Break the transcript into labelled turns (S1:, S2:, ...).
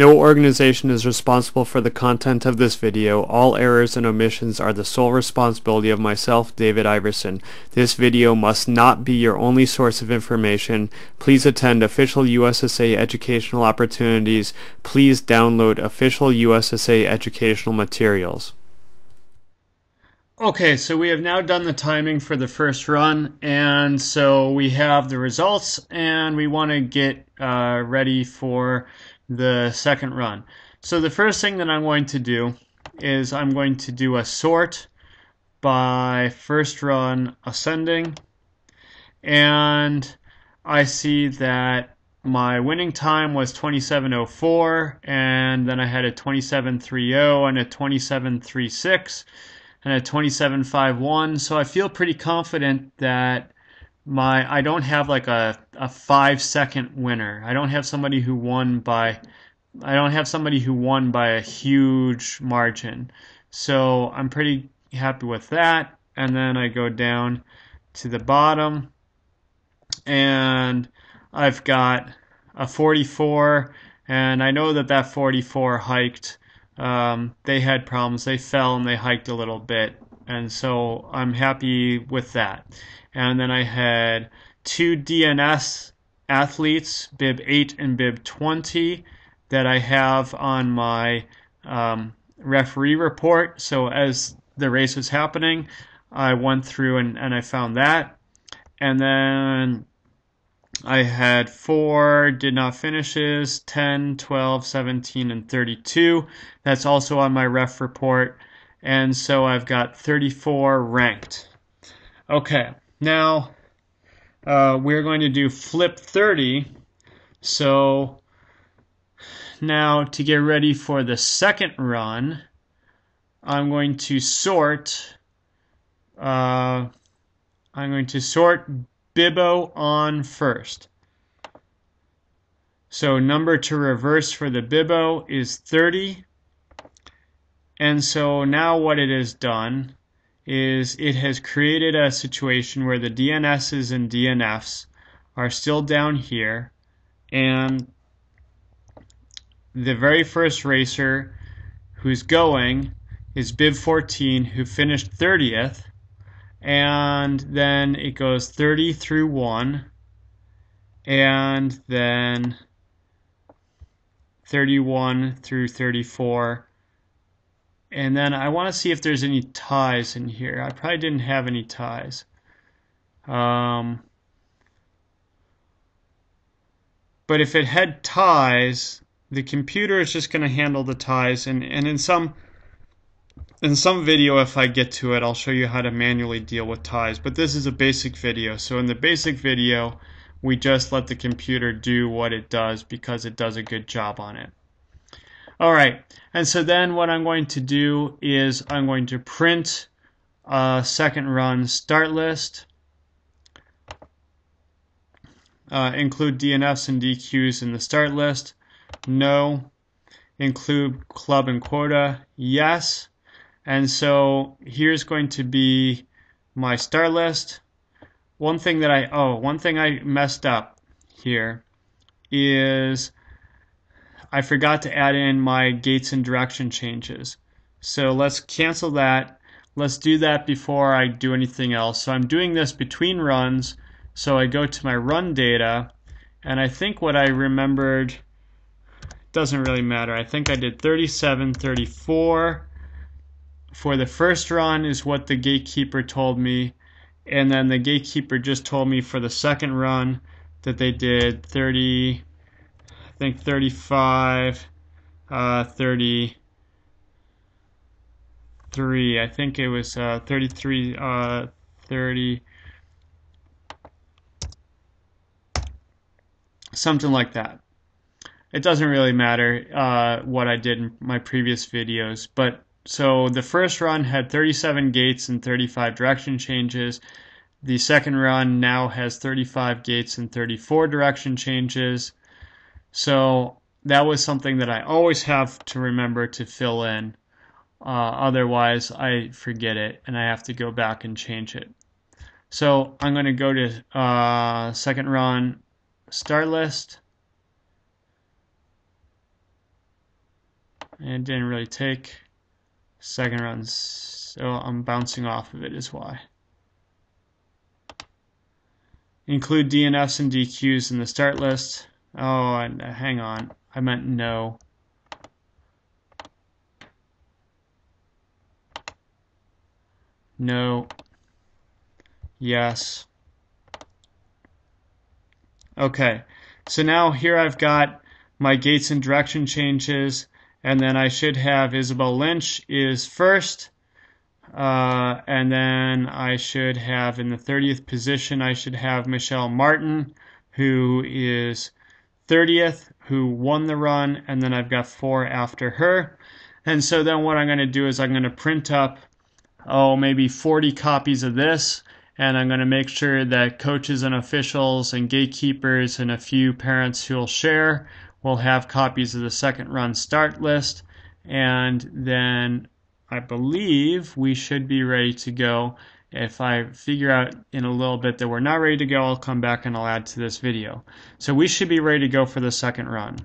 S1: No organization is responsible for the content of this video. All errors and omissions are the sole responsibility of myself, David Iverson. This video must not be your only source of information. Please attend official USSA educational opportunities. Please download official USSA educational materials.
S2: Okay, so we have now done the timing for the first run, and so we have the results, and we want to get ready for the second run. So the first thing that I'm going to do is I'm going to do a sort by first run ascending, and I see that my winning time was 27:04, and then I had a 27:30 and a 27:36 and a 27:51. So I feel pretty confident that I don't have like a 5-second winner. I don't have somebody who won by a huge margin. So I'm pretty happy with that. And then I go down to the bottom and I've got a 44, and I know that 44 hiked. They had problems. They fell and they hiked a little bit, and so I'm happy with that. And then I had two DNS athletes, bib 8 and bib 20, that I have on my referee report. So as the race was happening, I went through and I found that. And then I had 4 did not finishes, 10, 12, 17, and 32. That's also on my ref report. And so I've got 34 ranked. Okay, now we're going to do flip 30. So now to get ready for the second run, I'm going to sort. I'm going to sort Bibbo on first. So number to reverse for the Bibbo is 30. And so now what it has done is it has created a situation where the DNSs and DNFs are still down here, and the very first racer who's going is bib 14, who finished 30th. And then it goes 30 through 1, and then 31 through 34. And then I want to see if there's any ties in here. I probably didn't have any ties. But if it had ties, the computer is just going to handle the ties. And in some video, if I get to it, I'll show you how to manually deal with ties. But this is a basic video. So in the basic video, we just let the computer do what it does because it does a good job on it. All right. And so then what I'm going to do is I'm going to print a second run start list. Include DNFs and DQs in the start list. No. Include club and quota. Yes. And so here's going to be my start list. One thing I messed up here is I forgot to add in my gates and direction changes. So let's cancel that. Let's do that before I do anything else. So I'm doing this between runs. So I go to my run data, and I think what I remembered doesn't really matter. I think I did 37, 34. For the first run is what the gatekeeper told me, and then the gatekeeper just told me for the second run that they did 30, I think 35, 33, I think it was 33, 30, something like that. It doesn't really matter what I did in my previous videos, but so the first run had 37 gates and 35 direction changes. The second run now has 35 gates and 34 direction changes. So that was something that I always have to remember to fill in. Otherwise, I forget it and I have to go back and change it. So I'm going to go to second run start list. and it didn't really take. Second run, so I'm bouncing off of it is why. Include DNFs and DQs in the start list. Oh, and hang on, I meant no. No. Yes. Okay, so now here I've got my gates and direction changes, and then I should have Isabel Lynch is first, and then I should have in the 30th position, I should have Michelle Martin, who is 30th, who won the run, and then I've got 4 after her. And so then what I'm going to do is I'm going to print up, maybe 40 copies of this, and I'm going to make sure that coaches and officials and gatekeepers and a few parents who will share will have copies of the second run start list. And then I believe we should be ready to go. If I figure out in a little bit that we're not ready to go, I'll come back and I'll add to this video. So we should be ready to go for the second run.